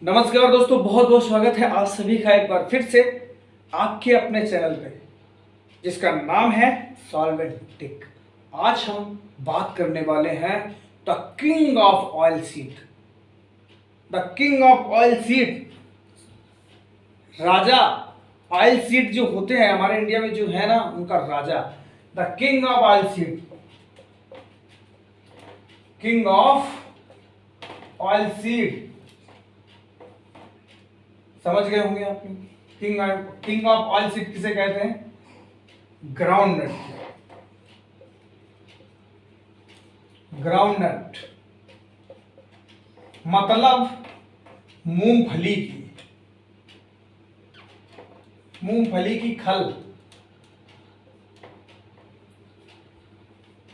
नमस्कार दोस्तों, बहुत बहुत स्वागत है आप सभी का एक बार फिर से आपके अपने चैनल पे, जिसका नाम है सॉल्वेंट टेक। आज हम बात करने वाले हैं the king of oil seed. The king of oil seed, Raja oil seed जो होते हैं हमारे इंडिया में जो है ना, उनका राजा, the king of oil seed, king of oil seed. समझ गए होंगे आप। किंग ऑफ ऑयल सीड किसे कहते हैं? ग्राउंड नट। ग्राउंड नट मतलब मूंगफली की खल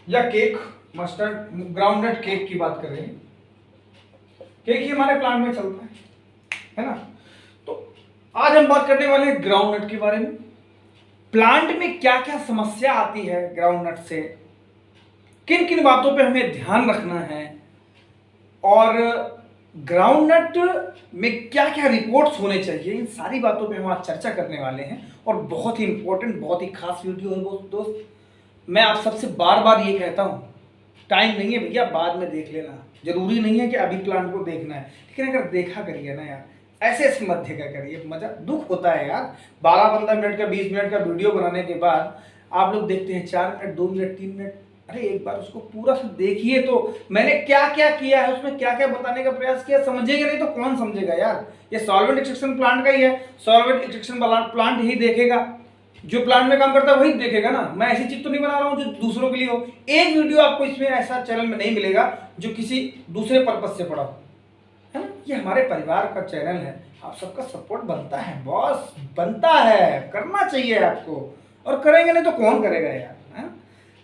या केक, मस्टर्ड, ग्राउंडनट केक की बात कर रहे हैं। केक ही हमारे प्लांट में चलता है ना। तो आज हम बात करने वाले हैं ग्राउंडनट के बारे में। प्लांट में क्या क्या समस्या आती है ग्राउंडनट से, किन किन बातों पे हमें ध्यान रखना है, और ग्राउंडनट में क्या क्या रिपोर्ट्स होने चाहिए, इन सारी बातों पे हम आज चर्चा करने वाले हैं। और बहुत ही इंपॉर्टेंट, बहुत ही खास वीडियो है दोस्त। मैं आप सबसे बार बार ये कहता हूँ, टाइम नहीं है भैया, बाद में देख लेना। जरूरी नहीं है कि अभी प्लांट को देखना है, लेकिन अगर देखा करिए ना यार, ऐसे ऐसे मत देखा करिए। मजा दुख होता है यार। 12-15 मिनट का, 20 मिनट का वीडियो बनाने के बाद आप लोग देखते हैं 4 मिनट, 2 मिनट, 3 मिनट। अरे एक बार उसको पूरा से देखिए तो मैंने क्या क्या किया है, उसमें क्या क्या बताने का प्रयास किया। समझेगा नहीं तो कौन समझेगा यार। ये सॉल्वेंट एक्सट्रैक्शन प्लांट का ही है। सॉल्वेंट एक्सट्रैक्शन प्लांट ही देखेगा, जो प्लांट में काम करता है वही देखेगा ना। मैं ऐसी चीज तो नहीं बना रहा हूँ जो दूसरों के लिए हो। एक वीडियो आपको इसमें ऐसा चैनल में नहीं मिलेगा जो किसी दूसरे पर्पज से पड़ा हो, है ना। ये हमारे परिवार का चैनल है, आप सबका सपोर्ट बनता है बॉस, बनता है, करना चाहिए आपको। और करेंगे नहीं तो कौन करेगा यार, है।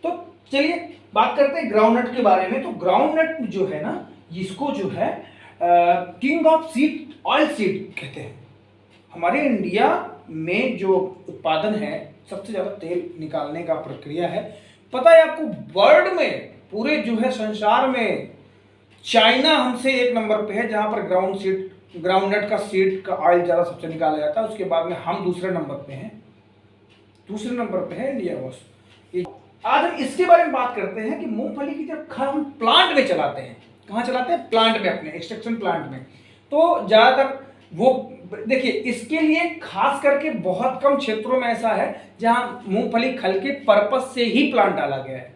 तो चलिए बात करते हैं ग्राउंडनट के बारे में। तो ग्राउंडनट जो है ना, इसको जो है king of seed, oil seed कहते हैं। हमारे इंडिया में जो उत्पादन है, सबसे ज्यादा तेल निकालने का प्रक्रिया है। पता है आपको, वर्ल्ड में, पूरे जो है संसार में, चाइना हमसे 1 नंबर पे है, जहां पर ग्राउंडनट का सीड का ऑयल ज्यादा सबसे निकाला जाता है। उसके बाद में हम दूसरे नंबर पे हैं। दूसरे नंबर पे है इंडिया बॉस। आज हम इसके बारे में बात करते हैं कि मूंगफली की जब खल हम प्लांट में चलाते हैं, कहाँ चलाते हैं? प्लांट में, अपने एक्सट्रैक्शन प्लांट में। तो ज्यादातर वो देखिए, इसके लिए खास करके बहुत कम क्षेत्रों में ऐसा है जहां मूंगफली खल के पर्पस से ही प्लांट डाला गया है।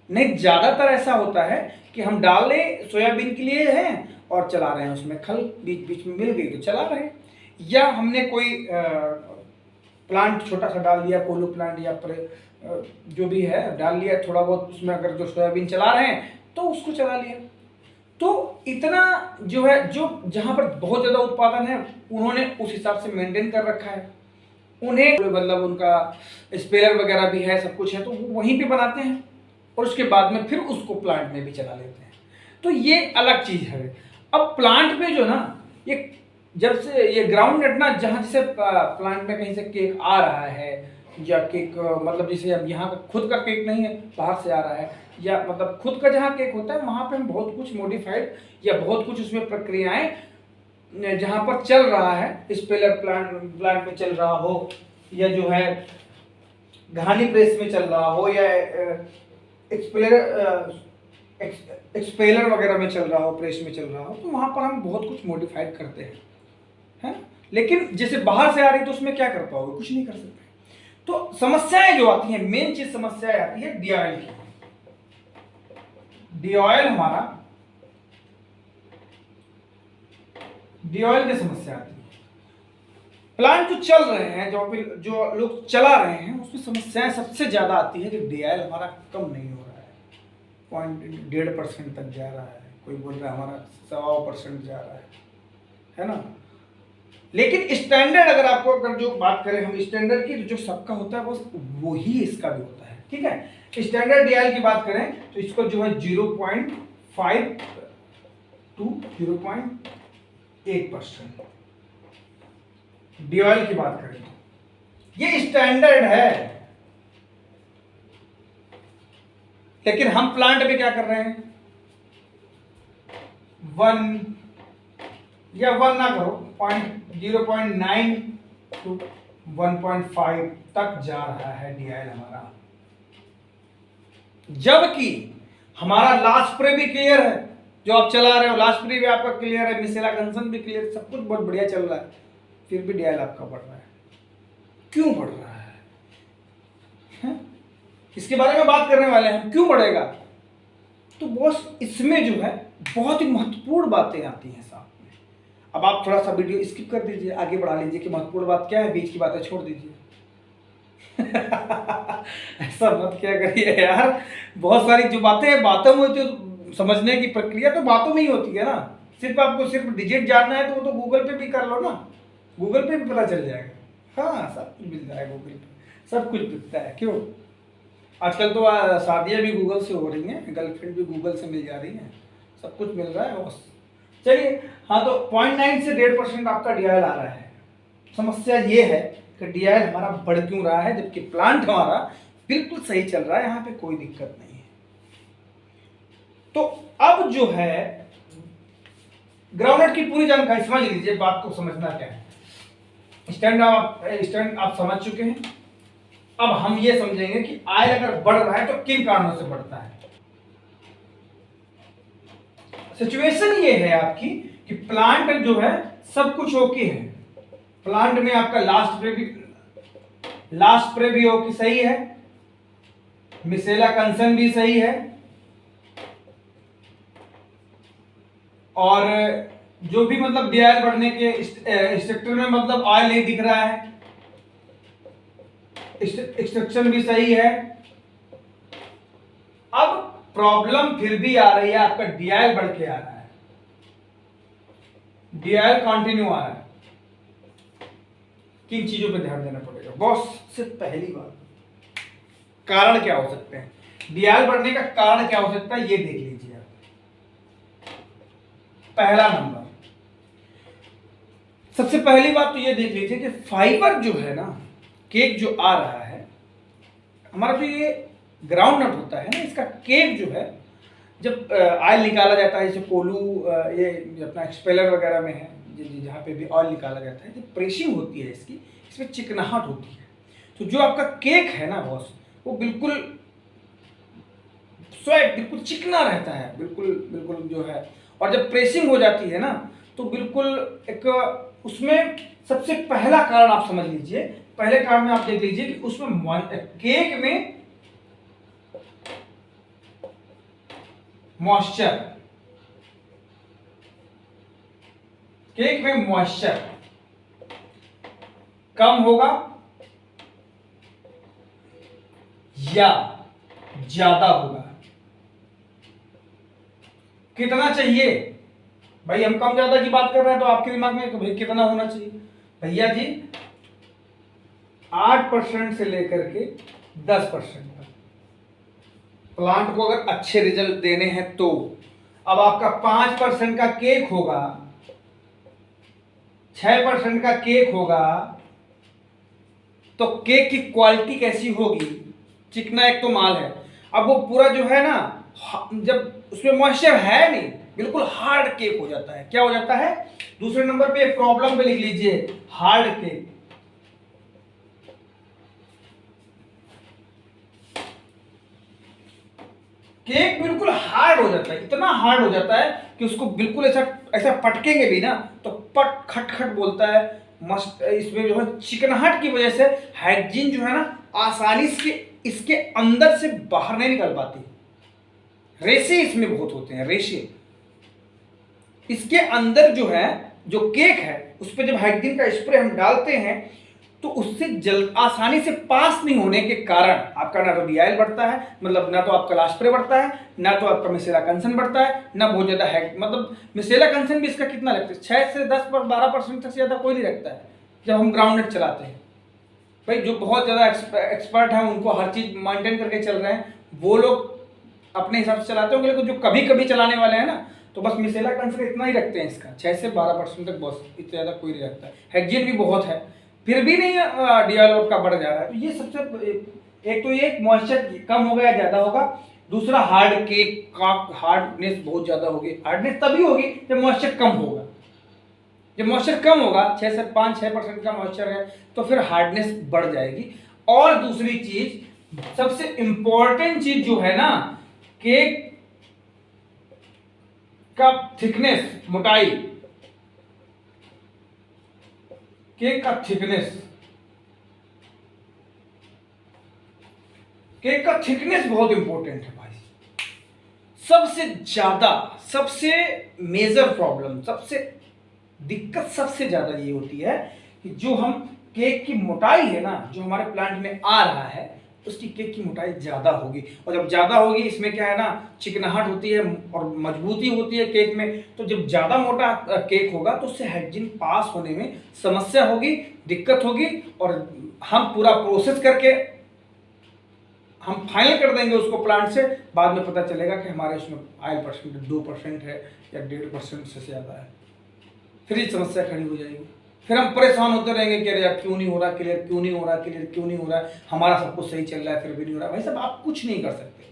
नहीं, ज्यादातर ऐसा होता है कि हम डाले सोयाबीन के लिए हैं और चला रहे हैं, उसमें खल बीच बीच में मिल गई तो चला रहे हैं। या हमने कोई प्लांट छोटा सा डाल दिया, कोलो प्लांट या जो भी है डाल लिया थोड़ा बहुत उसमें, अगर जो सोयाबीन चला रहे हैं तो उसको चला लिया। तो इतना जो है, जो जहां पर बहुत ज्यादा उत्पादन है उन्होंने उस हिसाब से मेंटेन कर रखा है। उन्हें मतलब उनका स्पेयर वगैरह भी है, सब कुछ है, तो वो वहीं पे बनाते हैं और उसके बाद में फिर उसको प्लांट में भी चला लेते हैं। तो ये अलग चीज है। अब प्लांट में जो ना, ये जब से ये ग्राउंड नट ना, जहां जैसे प्लांट में कहीं से केक आ रहा है, या केक मतलब जैसे अब यहाँ का खुद का केक नहीं है, बाहर से आ रहा है, या मतलब खुद का जहाँ केक होता है वहां पे हम बहुत कुछ मॉडिफाइड या बहुत कुछ उसमें प्रक्रियाएं जहां पर चल रहा है, स्पेलर प्लांट में चल रहा हो, या जो है घानी प्रेस में चल रहा हो, या एक्सपेलर वगैरह में चल रहा हो, प्रेस में चल रहा हो, तो वहां पर हम बहुत कुछ मॉडिफाइड करते हैं, है ना। लेकिन जैसे बाहर से आ रही तो उसमें क्या कर पाओगे? कुछ नहीं कर सकते। तो समस्याएं जो आती हैं, मेन चीज समस्याएं आती है डी ऑयल की। डी ऑयल हमारा, डी ऑयल की समस्या आती है। प्लांट जो चल रहे हैं, जो लोग चला रहे हैं, उसमें समस्याएं सबसे ज्यादा आती है कि डी ऑयल हमारा कम नहीं हो रहा है, 0.1% तक जा रहा है। कोई बोल रहा है हमारा 1.25% जा रहा है ना। लेकिन स्टैंडर्ड, अगर जो बात करें हम स्टैंडर्ड की, जो सबका होता है बस वही इसका भी होता है, ठीक है। स्टैंडर्ड डीआई की बात करें तो इसको जो है 0.5 टू 0.8% डीआई की बात करें तो ये स्टैंडर्ड है। लेकिन हम प्लांट में क्या कर रहे हैं? 1 या 1 ना करो, 0.9 टू 1.5 तक जा रहा है DIL हमारा, जबकि हमारा लास्ट प्रे भी क्लियर है, जो आप चला रहे हो लास्ट प्रे भी आपका क्लियर है, मिसेला कंसन भी क्लियर, सब कुछ बहुत बढ़िया चल रहा है, फिर भी DIL आपका बढ़ रहा है। क्यों बढ़ रहा है? इसके बारे में बात करने वाले हैं, क्यों बढ़ेगा। तो बॉस इसमें जो है बहुत ही महत्वपूर्ण बातें आती हैं साथ में। अब आप थोड़ा सा वीडियो स्किप कर दीजिए, आगे बढ़ा लीजिए कि महत्वपूर्ण बात क्या है, बीच की बातें छोड़ दीजिए। ऐसा मत क्या करिए यार, बहुत सारी जो बातें बातों में होती है, समझने की प्रक्रिया तो बातों में ही होती है ना। सिर्फ आपको सिर्फ डिजिट जानना है तो वो तो गूगल पे भी कर लो ना, गूगल पे भी पता चल जाएगा। हाँ, सब कुछ मिल जाएगा गूगल पे, सब कुछ मिलता है। क्यों, आजकल तो शादियाँ भी गूगल से हो रही हैं, गर्लफ्रेंड भी गूगल से मिल जा रही हैं, सब कुछ मिल रहा है बस। चलिए, हाँ, तो 0.9 से 1.5% आपका DIL आ रहा है। समस्या ये है कि DIL हमारा बढ़ क्यों रहा है, जबकि प्लांट हमारा बिल्कुल सही चल रहा है, यहाँ पे कोई दिक्कत नहीं है। तो अब जो है ग्राउंडनट की पूरी जानकारी समझ लीजिए, बात को समझना क्या है। स्टैंड आप समझ चुके हैं। अब हम ये समझेंगे कि आयल अगर बढ़ रहा है तो किन कारणों से बढ़ता है। सिचुएशन ये है आपकी कि प्लांट जो है सब कुछ ओके है, प्लांट में आपका लास्ट प्रे भी ओके सही है, मिसेला कंसन भी सही है, और जो भी मतलब DIL बढ़ने के स्ट्रक्चर में मतलब ऑयल नहीं दिख रहा है, एक्सट्रैक्शन भी सही है। अब प्रॉब्लम फिर भी आ रही है, आपका DIL बढ़ के आ रहा है, DIL कंटिन्यू आ रहा है। किन चीजों पे ध्यान देना पड़ेगा बॉस? सबसे पहली बात, कारण क्या हो सकते हैं, DIL बढ़ने का कारण क्या हो सकता है, ये देख लीजिए आप। पहला नंबर, सबसे पहली बात तो ये देख लीजिए कि फाइबर जो है ना, केक जो आ रहा है हमारा, जो ये ग्राउंड नट होता है ना, इसका केक जो है जब ऑयल निकाला जाता है, जैसे कोलू ये अपना एक्सपेलर वगैरह में है, जहाँ पे भी ऑयल निकाला जाता है, जब प्रेसिंग होती है इसकी, इसमें चिकनाहट होती है। तो जो आपका केक है ना बॉस, वो बिल्कुल स्वेट, बिल्कुल चिकना रहता है, बिल्कुल बिल्कुल जो है। और जब प्रेसिंग हो जाती है ना, तो बिल्कुल एक उसमें सबसे पहला कारण आप समझ लीजिए, पहले कारण में आप देख लीजिए कि उसमें केक में मॉइस्चर, केक में मॉइस्चर कम होगा या ज्यादा होगा। कितना चाहिए भाई, हम कम ज्यादा की बात कर रहे हैं तो आपके दिमाग में भाई कितना होना चाहिए, भैया जी 8% से लेकर के 10% तक। प्लांट को अगर अच्छे रिजल्ट देने हैं तो अब आपका 5% का केक होगा, 6% का केक होगा, तो केक की क्वालिटी कैसी होगी, चिकना एक तो माल है। अब वो पूरा जो है ना, जब उसमें मॉइस्चर है नहीं, बिल्कुल हार्ड केक हो जाता है। क्या हो जाता है, दूसरे नंबर पे प्रॉब्लम पे लिख लीजिए, हार्ड केक। केक बिल्कुल हार्ड हो जाता है, इतना हार्ड हो जाता है कि उसको बिल्कुल ऐसा ऐसा पटकेंगे भी ना तो पट खट खट बोलता है। मस्त इसमें जो है चिकनाहट की वजह से हाइजीन जो है ना, आसानी से इसके अंदर से बाहर नहीं निकल पाती। रेशे इसमें बहुत होते हैं, रेशे इसके अंदर जो है, जो केक है उस पर जब हाइजीन का स्प्रे हम डालते हैं तो उससे जल्द आसानी से पास नहीं होने के कारण आपका ना तो DIL बढ़ता है, मतलब ना तो आपका लास्ट स्प्रे बढ़ता है, ना तो आपका मिसेला कंसन बढ़ता है, ना बहुत ज्यादा है। मतलब मिसेला कंसन भी इसका कितना लगता है, 6 से 10 पर 12% तक से ज्यादा कोई नहीं रखता है जब हम ग्राउंड नट चलाते हैं। भाई जो बहुत ज्यादा एक्सपर्ट हैं, उनको हर चीज मेंटेन करके चल रहे हैं, वो लोग अपने हिसाब से चलाते होंगे, लेकिन जो कभी कभी चलाने वाले हैं ना, तो बस मिसेला कंसन इतना ही रखते हैं, इसका 6 से 12% तक, बस इतना ज्यादा कोई नहीं रखता है। हेक्जेन भी बहुत है, फिर भी नहीं DIL का बढ़ जा रहा है। तो ये सबसे एक तो ये मॉइस्चर कम होगा या ज्यादा होगा, दूसरा हार्ड केक का हार्डनेस बहुत ज्यादा होगी। हार्डनेस तभी होगी जब मॉइस्चर कम होगा, जब मॉइस्चर कम होगा, 6 से 5-6% का मॉइस्चर है, तो फिर हार्डनेस बढ़ जाएगी। और दूसरी चीज, सबसे इंपॉर्टेंट चीज जो है ना, केक का थिकनेस, मोटाई, केक का थिकनेस, केक का थिकनेस बहुत इंपॉर्टेंट है भाई। सबसे ज्यादा, सबसे मेजर प्रॉब्लम, सबसे दिक्कत सबसे ज्यादा ये होती है कि जो हम केक की मोटाई है ना, जो हमारे प्लांट में आ रहा है, उसकी केक की मोटाई ज्यादा होगी। और जब ज्यादा होगी, इसमें क्या है ना, चिकनाहट होती है और मजबूती होती है केक में। तो जब ज्यादा मोटा केक होगा तो उससे हाइजीन पास होने में समस्या होगी, दिक्कत होगी, और हम पूरा प्रोसेस करके हम फाइनल कर देंगे उसको प्लांट से, बाद में पता चलेगा कि हमारे उसमें ऑयल परसेंट 2% है या 1.5% से ज़्यादा है। फिर ये समस्या खड़ी हो जाएगी। फिर हम परेशान होते रहेंगे कि अरे यार क्यों नहीं हो रहा क्लियर, क्यों नहीं हो रहा क्लियर, क्यों नहीं हो रहा है, हमारा सब कुछ सही चल रहा है फिर भी नहीं हो रहा। भाई साहब, आप कुछ नहीं कर सकते।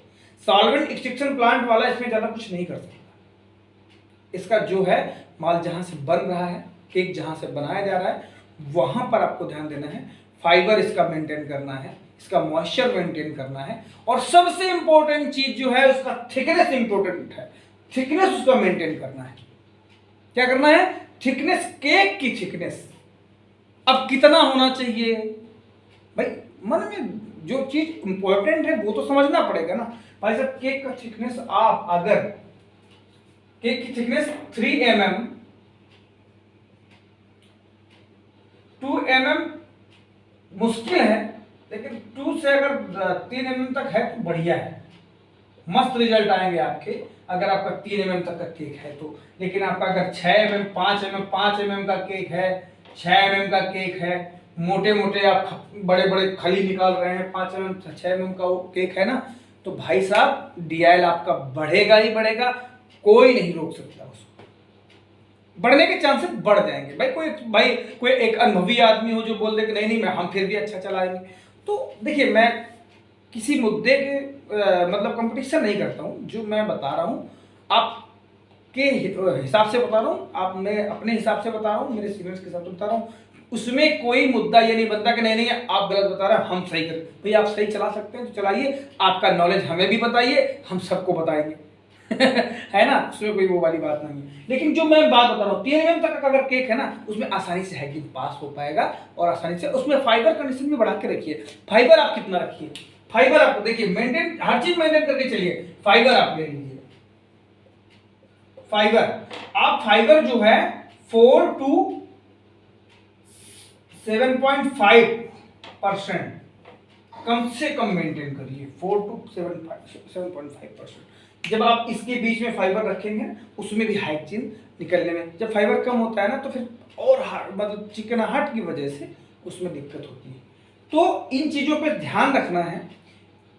सॉल्वेंट एक्सट्रैक्शन प्लांट वाला इसमें ज़्यादा कुछ नहीं कर सकता। इसका जो है माल जहाँ से बन रहा है, केक जहाँ से बनाया जा रहा है, वहाँ पर आपको ध्यान देना है। फाइबर इसका मेंटेन करना है, इसका मॉइस्चर मेंटेन करना है, और सबसे इंपॉर्टेंट चीज जो है उसका थिकनेस इंपॉर्टेंट है। थिकनेस उसका मेंटेन करना है। क्या करना है? थिकनेस, केक की थिकनेस। अब कितना होना चाहिए भाई, मन में जो चीज इंपॉर्टेंट है वो तो समझना पड़ेगा ना भाई साहब। केक का थिकनेस, आप अगर केक की थिकनेस 3 mm, 2 mm मुश्किल है, लेकिन 2 से अगर 3 mm तक है तो बढ़िया है, मस्त रिजल्ट आएंगे आपके अगर आपका 3 mm तक का केक है तो। लेकिन आपका अगर 6 mm, 5 mm का केक है, 6 mm का केक है, मोटे मोटे आप बड़े बड़े खली निकाल रहे हैं, 5 mm 6 mm का वो केक है ना, तो भाई साहब DIL आपका बढ़ेगा ही बढ़ेगा, कोई नहीं रोक सकता उसको। बढ़ने के चांसेस बढ़ जाएंगे भाई। कोई एक अनुभवी आदमी हो जो बोल दे कि नहीं नहीं मैं हम फिर भी अच्छा चलाएंगे। तो देखिए, मैं किसी मुद्दे के मतलब कंपटीशन नहीं करता हूँ। जो मैं बता रहा हूँ आपके हिसाब से बता रहा हूँ, आप मैं अपने हिसाब से बता रहा हूँ, मेरे सीनियर्स के हिसाब से बता रहा हूँ। उसमें कोई मुद्दा ये नहीं बनता कि नहीं नहीं आप गलत बता रहे हैं, हम सही करें। भाई आप सही चला सकते हैं तो चलाइए, आपका नॉलेज हमें भी बताइए, हम सबको बताएंगे। है ना, उसमें कोई वो वाली बात नहीं है। लेकिन जो मैं बात बता रहा हूँ, 3 mm तक का अगर केक है ना, उसमें आसानी से हैगिंग पास हो पाएगा, और आसानी से उसमें फाइबर कंडीशन भी बढ़ा के रखिए। फाइबर आप कितना रखिए, फाइबर आपको देखिए मेंटेन, हर चीज मेंटेन करके चलिए। फाइबर आप ले लीजिए, फाइबर आप फाइबर जो है 4 to 7.5% कम से कम मेंटेन करिए। 4 to 7.5%। जब आप इसके बीच में फाइबर रखेंगे उसमें भी हाइजीन निकलने में, जब फाइबर कम होता है ना तो फिर और मतलब चिकनाहट की वजह से उसमें दिक्कत होती है। तो इन चीजों पे ध्यान रखना है,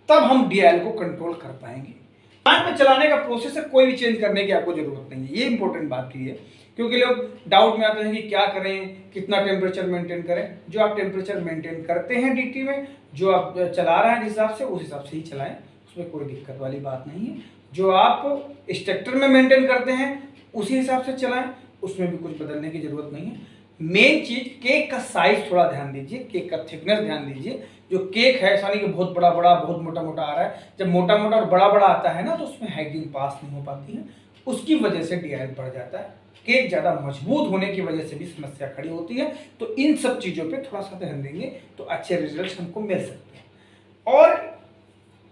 तब हम DIL को कंट्रोल कर पाएंगे। प्लांट में चलाने का प्रोसेस है, कोई भी चेंज करने की आपको जरूरत नहीं है। ये इंपॉर्टेंट बात की है, क्योंकि लोग डाउट में आते हैं कि क्या करें, कितना टेम्परेचर मेंटेन करें। जो आप टेम्परेचर मेंटेन करते हैं DT में, जो आप चला रहे हैं जिस हिसाब से, उस हिसाब से ही चलाएं, उसमें कोई दिक्कत वाली बात नहीं है। जो आप स्ट्रक्चर में मेंटेन करते हैं उसी हिसाब से चलाएं, उसमें भी कुछ बदलने की जरूरत नहीं है। मेन चीज, केक का साइज थोड़ा ध्यान दीजिए, केक का थिकनेस ध्यान दीजिए। जो केक है ऐसा नहीं कि बहुत बड़ा बड़ा बहुत मोटा मोटा आ रहा है। जब मोटा मोटा और बड़ा बड़ा आता है ना तो उसमें हैगिंग पास नहीं हो पाती है, उसकी वजह से DIL बढ़ जाता है। केक ज़्यादा मजबूत होने की वजह से भी समस्या खड़ी होती है। तो इन सब चीज़ों पे थोड़ा सा ध्यान देंगे तो अच्छे रिजल्ट हमको मिल सकते हैं। और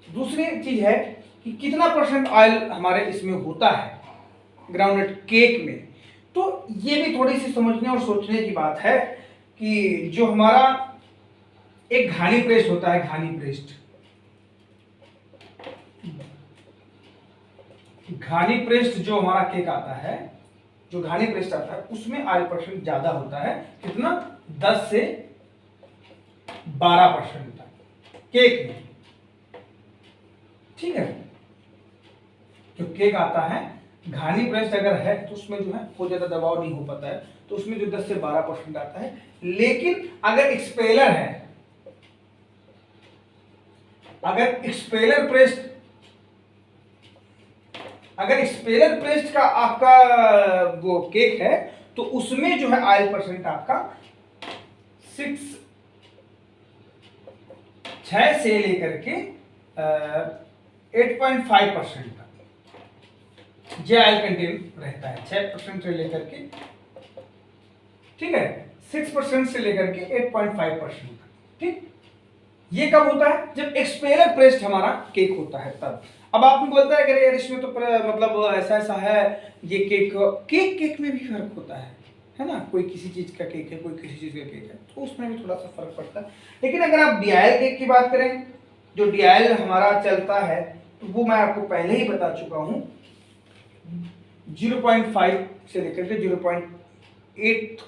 दूसरी चीज़ है कि कितना % ऑयल हमारे इसमें होता है ग्राउंडनट केक में। तो ये भी थोड़ी सी समझने और सोचने की बात है कि जो हमारा एक घानी पेस्ट होता है, घानी पेस्ट जो हमारा केक आता है, जो घानी पेस्ट आता है उसमें ऑयल % ज्यादा होता है। कितना? 10 से 12% तक केक में। ठीक है, जो केक आता है घानी पेस्ट अगर है तो उसमें जो है बहुत ज्यादा दबाव नहीं हो पाता है, तो उसमें जो 10 से 12% आता है। लेकिन अगर एक्सपेलर है, अगर एक्सपेलर प्रेस्ट का आपका वो केक है तो उसमें जो है ऑयल परसेंट आपका 6 से लेकर के 8.5% तक जे ऑयल कंटेन रहता है। 6% से लेकर के, ठीक है, 6% से लेकर के 8.5% तक। ठीक, ये कब होता है? जब एक्सपेलर प्रेस्ड हमारा केक होता है तब। अब आपने बोलता है कि यार इसमें तो मतलब ऐसा ऐसा है, ये केक में भी फर्क होता है ना? कोई किसी चीज का केक है, कोई किसी चीज का केक है, तो उसमें भी थोड़ा सा फर्क पड़ता है। लेकिन अगर आप DIL केक की बात करें, जो DIL हमारा चलता है, तो वो मैं आपको पहले ही बता चुका हूं, 0.5 से लेकर के 0.8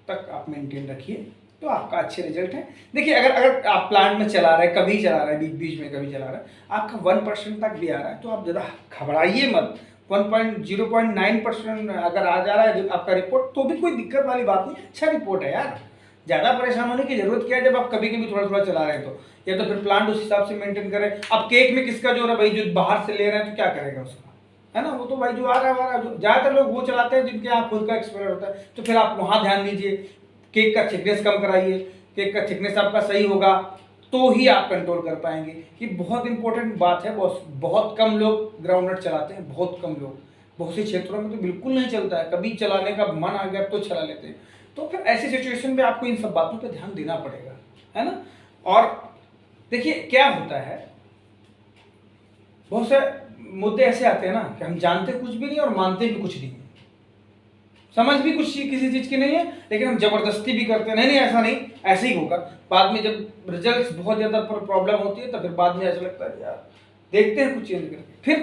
तक आप मेंटेन रखिए तो आपका अच्छे रिजल्ट है। देखिए, अगर आप प्लांट में चला रहे हैं, कभी चला रहे हैं, बीच बीच में कभी चला रहे हैं, आपका 1% तक भी आ रहा है तो आप ज़्यादा घबराइए मत। 0.9% अगर आ जा रहा है आपका रिपोर्ट, तो भी कोई दिक्कत वाली बात नहीं, अच्छा रिपोर्ट है यार। ज़्यादा परेशान होने की जरूरत क्या है जब आप कभी कभी थोड़ा थोड़ा चला रहे हैं तो। या तो फिर प्लांट उस हिसाब से मेंटेन करें। अब केक में किसका जोर है भाई? जो बाहर से ले रहे हैं तो क्या करेगा उसका, है ना? वो तो भाई जो आ रहा है, ज़्यादातर लोग वो चलाते हैं जिनके यहाँ खुद का एक्सपेरिमेंट होता है, तो फिर आप वहाँ ध्यान दीजिए। केक का थिकनेस कम कराइए, केक का थिकनेस आपका सही होगा तो ही आप कंट्रोल कर पाएंगे। ये बहुत इंपॉर्टेंट बात है। बहुत कम लोग ग्राउंडनट चलाते हैं, बहुत कम लोग। बहुत से क्षेत्रों में तो बिल्कुल नहीं चलता है, कभी चलाने का मन आ गया तो चला लेते हैं। तो फिर ऐसी सिचुएशन में आपको इन सब बातों पे ध्यान देना पड़ेगा, है ना? और देखिए क्या होता है, बहुत से मुद्दे ऐसे आते हैं ना कि हम जानते कुछ भी नहीं और मानते भी कुछ नहीं, समझ भी कुछ किसी चीज की नहीं है, लेकिन हम जबरदस्ती भी करते हैं। नहीं ऐसा नहीं, ऐसे ही होगा। बाद में जब रिजल्ट्स बहुत ज्यादा प्रॉब्लम होती है तो फिर बाद में ऐसा लगता है यार देखते हैं कुछ चेंज करके फिर।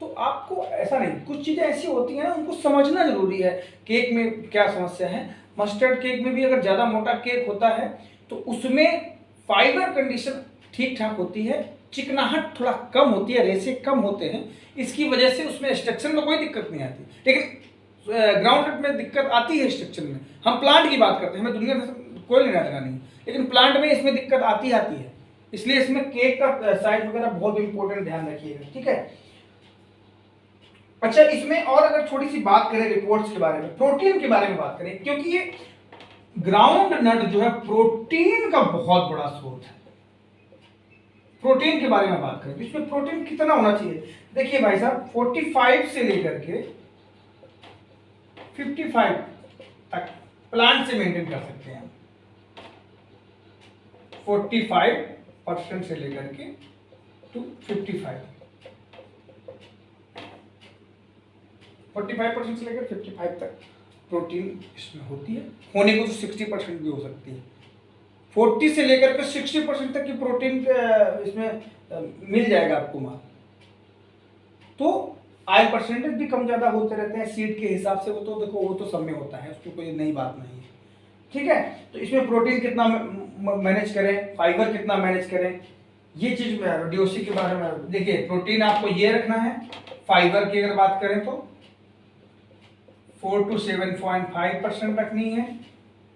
तो आपको ऐसा नहीं, कुछ चीजें ऐसी होती हैं ना, उनको समझना जरूरी है। केक में क्या समस्या है, मस्टर्ड केक में भी अगर ज्यादा मोटा केक होता है तो उसमें फाइबर कंडीशन ठीक ठाक होती है, चिकनाहट थोड़ा कम होती है, रेसे कम होते हैं, इसकी वजह से उसमें स्ट्रक्चर में कोई दिक्कत नहीं आती। लेकिन ग्राउंड में दिक्कत आती है स्ट्रक्चर में। हम प्लांट की बात करते हैं, हमें दुनिया से कोई लेना देना नहीं, लेकिन प्लांट में इसमें दिक्कत आती है। इसलिए इसमें केक का साइज वगैरह बहुत इंपॉर्टेंट ध्यान रखिएगा, ठीक है? अच्छा, इसमें और अगर थोड़ी सी बात करें रिपोर्ट्स के बारे में, प्रोटीन के बारे में बात करें, क्योंकि ये ग्राउंड नट जो है प्रोटीन का बहुत बड़ा स्रोत है। प्रोटीन के बारे में बात करें, इसमें प्रोटीन कितना होना चाहिए? देखिए भाई साहब, 45 से लेकर के 55 तक प्लांट से मेंटेन कर सकते हैं। 45% से लेकर के टू 55, 45% से लेकर 55 तक प्रोटीन इसमें होती है। होने को तो 60% भी हो सकती है। 40 से लेकर के 60% तक की प्रोटीन इसमें मिल जाएगा आपको माल। तो ऑयल परसेंटेज भी कम ज़्यादा होते रहते हैं सीड के हिसाब से। वो तो देखो, वो तो सब में होता है, उसकी कोई नई बात नहीं है, ठीक है? तो इसमें प्रोटीन कितना मैनेज करें, फाइबर कितना मैनेज करें, ये चीज़ में DOC के बारे में देखिए। प्रोटीन आपको ये रखना है। फाइबर की अगर बात करें तो 4 to 7.5% रखनी है,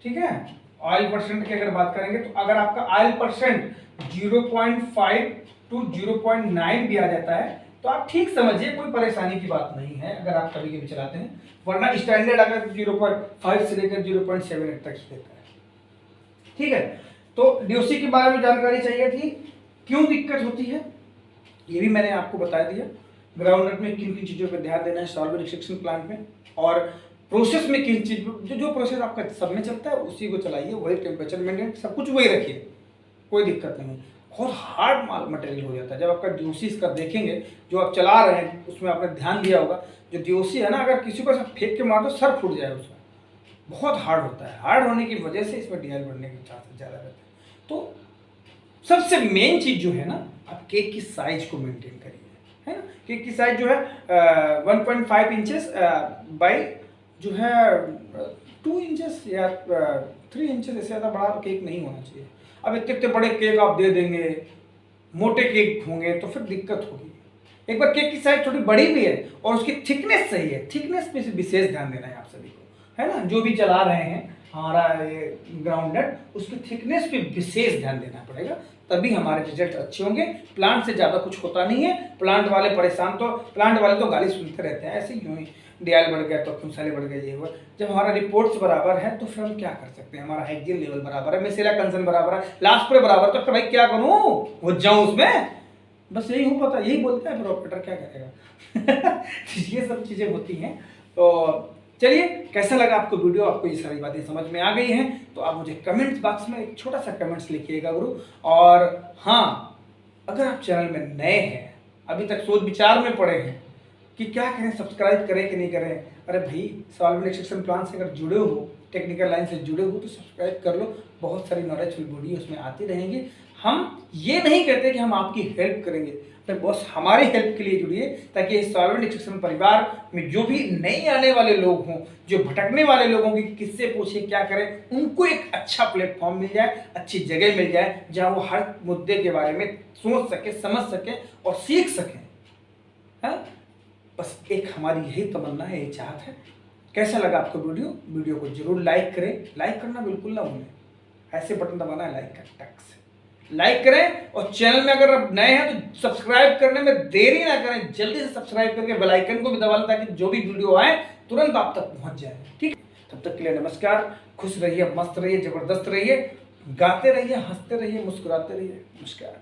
ठीक है? ऑयल परसेंट की अगर बात करेंगे तो अगर आपका ऑयल परसेंट 0.5 to 0.9 भी आ जाता है तो आप ठीक समझिए, कोई परेशानी की बात नहीं है अगर आप कभी कभी चलाते हैं। वरना स्टैंडर्ड अगर 0.5 से लेकर 0.78 तक देता है, ठीक है? तो DOC के बारे में जानकारी चाहिए थी, क्यों दिक्कत होती है ये भी मैंने आपको बता दिया। ग्राउंड नट में किन किन चीज़ों पर ध्यान देना है सॉल्वेंट एक्सट्रैक्शन प्लांट में, और प्रोसेस में किन चीज जो प्रोसेस आपका सब में चलता है उसी को चलाइए, वही टेम्परेचर मेंटेन सब कुछ वही रखिए, कोई दिक्कत नहीं है। बहुत हार्ड माल मटेरियल हो जाता है जब आपका DOC इसका देखेंगे, जो आप चला रहे हैं उसमें आपने ध्यान दिया होगा, जो DOC है ना, अगर किसी को फेंक के मार दो सर फूट जाए उसका, बहुत हार्ड होता है। हार्ड होने की वजह से इसमें DIL बढ़ने के चांसेस ज़्यादा रहते हैं। तो सबसे मेन चीज़ जो है ना, आप केक की साइज को मेंटेन करिए, है ना? केक की साइज जो है 1.5 इंचेस बाई जो है 2 इंचेस या 3 इंचेस, इससे ज़्यादा बड़ा केक नहीं होना चाहिए। अब इतने बड़े केक आप दे देंगे, मोटे केक होंगे तो फिर दिक्कत होगी। एक बार केक की साइज थोड़ी बड़ी भी है और उसकी थिकनेस सही है, थिकनेस पे विशेष ध्यान देना है आप सभी को, है ना? जो भी चला रहे हैं हमारा ये ग्राउंड नट, उसकी थिकनेस पे विशेष ध्यान देना पड़ेगा, तभी हमारे रिजल्ट अच्छे होंगे। प्लांट से ज़्यादा कुछ होता नहीं है। प्लांट वाले परेशान, तो प्लांट वाले तो गाली सुनते रहते हैं, ऐसे ही DIL बढ़ गया तो खुशहाली बढ़ गया, ये हुआ। जब हमारा रिपोर्ट्स बराबर है तो फिर हम क्या कर सकते हैं, हमारा हाइजीन लेवल बराबर है, मिसेला कंसर्न बराबर है, लास्ट पे बराबर, तो फिर भाई क्या करूं, वो जाऊं उसमें, बस यही हो पता, यही बोलता है, फिर ऑपरेटर क्या करेगा। ये सब चीजें होती हैं। तो चलिए, कैसा लगा आपको वीडियो, आपको ये सारी बातें समझ में आ गई हैं तो आप मुझे कमेंट्स बॉक्स में एक छोटा सा कमेंट्स लिखिएगा गुरु। और हाँ, अगर आप चैनल में नए हैं, अभी तक सोच विचार में पड़े हैं कि क्या करें, सब्सक्राइब करें कि नहीं करें, अरे भाई सॉल्वेंट एक्सट्रैक्शन प्लान से अगर जुड़े हो, टेक्निकल लाइन से जुड़े हो तो सब्सक्राइब कर लो, बहुत सारी नॉलेजफुल वीडियो उसमें आती रहेंगी। हम ये नहीं कहते कि हम आपकी हेल्प करेंगे, तो बस हमारी हेल्प के लिए जुड़िए, ताकि इस सॉल्वेंट एक्सट्रैक्शन परिवार में जो भी नए आने वाले लोग हों, जो भटकने वाले लोगों की किससे पूछे क्या करें, उनको एक अच्छा प्लेटफॉर्म मिल जाए, अच्छी जगह मिल जाए, जहां वो हर मुद्दे के बारे में सोच सके, समझ सके और सीख सकें। हाँ, बस एक हमारी यही तमन्ना है, यही चाहत है। कैसा लगा आपको वीडियो को जरूर लाइक करें, लाइक करना बिल्कुल ना भूलें, ऐसे बटन दबाना है लाइक का, टक से लाइक करें। और चैनल में अगर आप नए हैं तो सब्सक्राइब करने में देरी ना करें, जल्दी से सब्सक्राइब करके बेल आइकन को भी दबा लें, ताकि जो भी वीडियो आए तुरंत आप तक पहुंच जाए। ठीक है, तब तक के लिए नमस्कार, खुश रहिए, मस्त रहिए, जबरदस्त रहिए, गाते रहिए, हंसते रहिए, मुस्कुराते रहिए, नमस्कार।